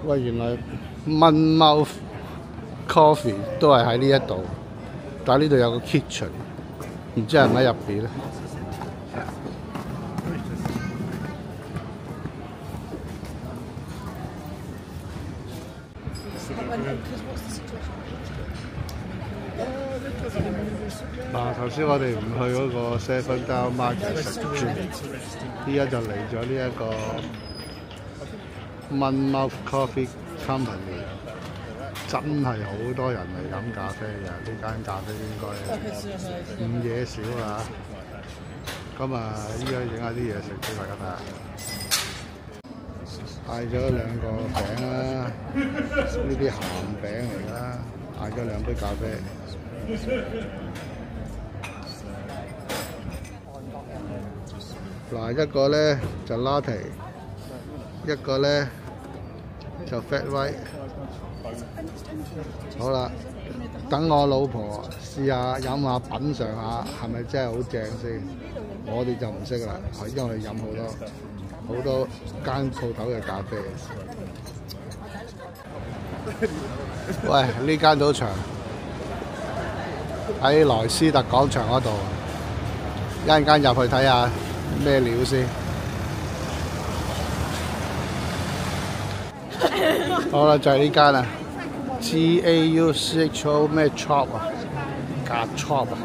喂，原來 Monmouth Coffee 都係喺呢一度，但係呢度有個 kitchen， 唔知係咪喺入邊咧？嗱，頭先我哋唔去嗰個 Seven Dial Market 食住，依家就嚟咗呢一個 Monmouth Coffee Company， 真係好多人嚟飲咖啡嘅，呢間咖啡應該午夜少啊！咁啊，依家影下啲嘢食俾大家睇下。嗌咗2個餅啦，呢啲鹹餅嚟啦，嗌咗2杯咖啡。嗱，一個咧就 latte， 一個咧就 flat white。好啦，等我老婆試下飲下品嚐下，係咪真係好正先？我哋就唔識啦，因為我哋飲好多間鋪頭嘅咖啡。喂，呢間賭場喺萊斯特廣場嗰度，一陣間入去睇下咩料先。好啦，就係呢間啦 ，GAUCHO 咩 Chop 啊，咖 Chop 啊。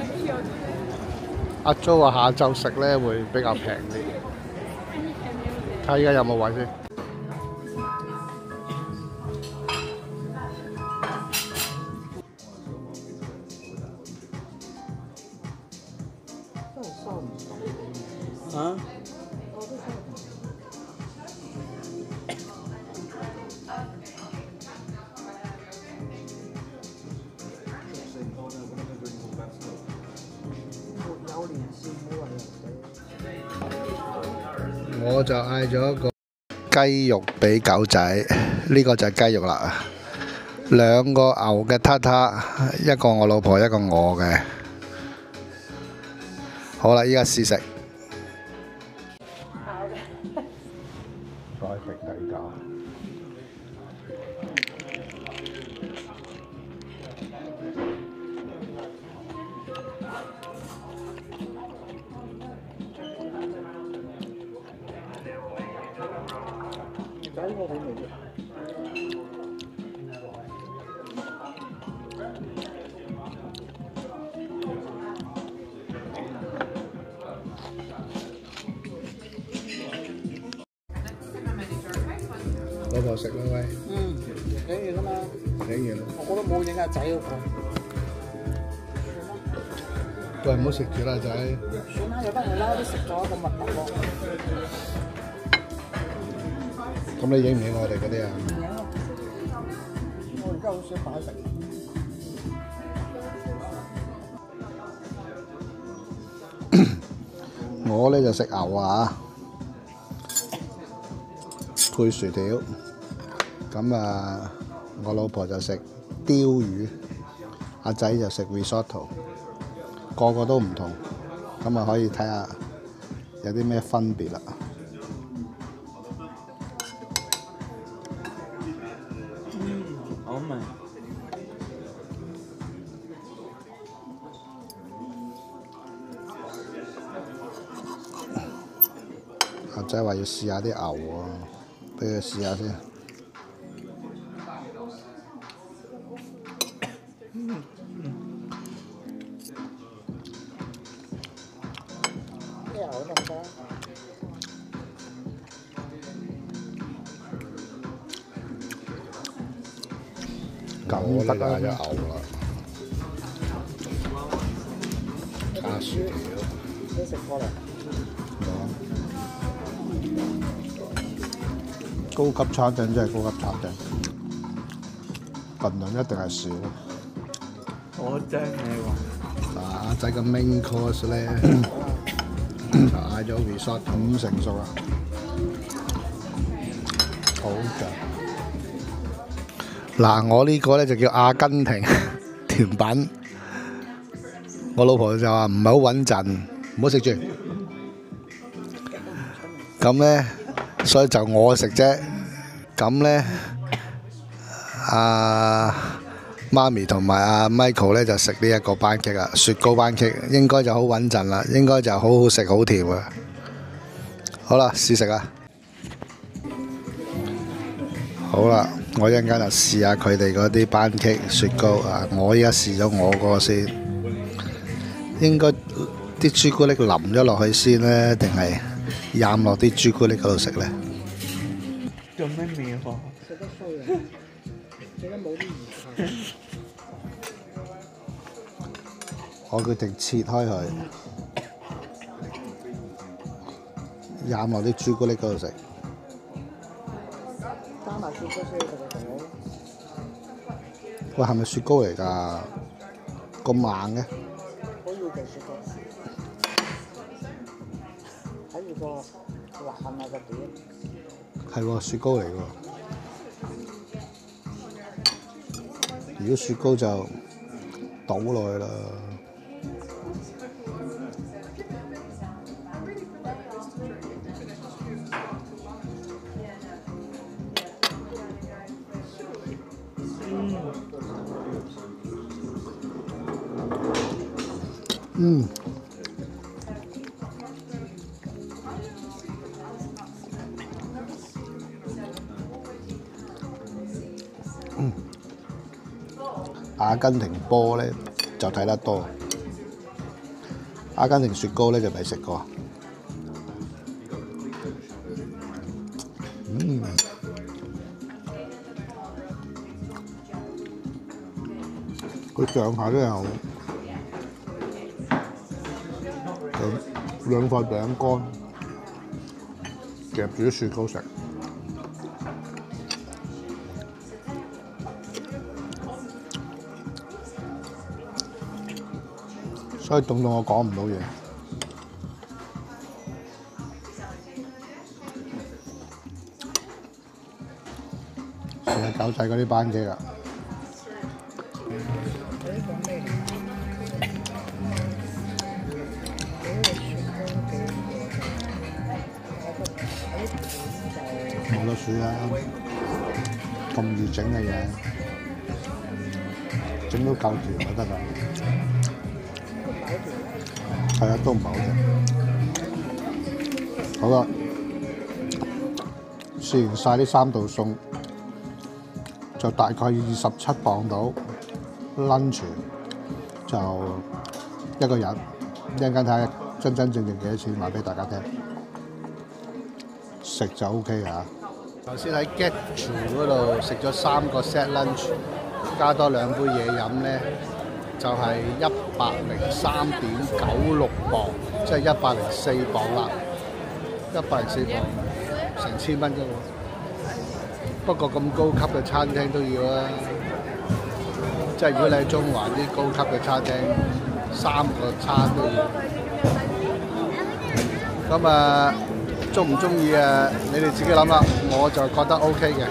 阿 Jo 話下晝食咧會比較平啲，睇下依家有冇位先。啊？我就嗌咗一個雞肉俾狗仔，呢個就係雞肉啦。2個牛嘅撻撻，一個我老婆，一個我嘅。好啦，依家試食。再食第2個。老婆食啦喂。影完啦嘛。影完啦。我都冇影阿仔嗰個。喂，唔好食住啦仔。算啦，有得佢啦，都食咗一個蜜蜜喎。咁你影唔影我哋嗰啲啊？唔影啊！我而家好少擺食。我咧就食牛啊，配薯條。咁啊，我老婆就食鯛魚，阿仔就食 risotto， 個個都唔同，咁啊可以睇下有啲咩分別啦。好味。阿仔話要試下啲牛喎，俾佢試下先。啲牛得唔得？咁得啦，有牛啦，加薯條。你食過啦？高級餐廳真係高級餐廳，份量一定係少。我正你喎。嗱，阿仔嘅 main course 咧就嗌咗 resort 5成熟啦，好嘅。嗱，我呢個咧就叫阿根廷甜品，我老婆就話唔係好穩陣，唔好食住。咁咧，所以就我食啫。咁咧，媽咪同埋阿 Michael 咧就食呢一個班戟啊，雪糕班戟應該就好穩陣啦，應該就好好食好甜啊！好啦，試食啦！好啦，我一陣間就試下佢哋嗰啲班戟雪糕啊！我依家試咗我嗰個先，應該啲朱古力淋咗落去先呢，定係飲落啲朱古力嗰度食呢？做咩味喎？食得衰啊！食得冇啲鹽。我決定切開佢，飲落啲朱古力嗰度食。加埋雪糕先得嘅。喂，係咪雪糕嚟㗎？咁硬嘅？可以做雪糕。睇住個藍啊個點。係喎，雪糕嚟喎。如果雪糕就倒落去啦。嗯。阿根廷波咧就睇得多，阿根廷雪糕咧就未食過。佢上下都有兩塊餅乾夾住啲雪糕食。所以凍到我講唔到嘢。成日狗仔嗰啲班戟啊！冇得輸啦！咁易整嘅嘢，整到夠甜就得啦。係啊，都唔係好正。好啦，試完晒呢3道餸，就大概27磅到 lunch 就一個人。一陣間睇下真正幾多錢，話俾大家聽。食就 OK 㗎。頭先喺 Get To 嗰度食咗3個 set lunch， 加多2杯嘢飲咧。就係103.96磅，即係104磅啦，104磅，成1000蚊啫喎。不過咁高級嘅餐廳都要啦，即係如果你喺中環啲高級嘅餐廳，3個餐都要。咁中唔中意啊？你哋自己諗啦，我就覺得 OK 嘅。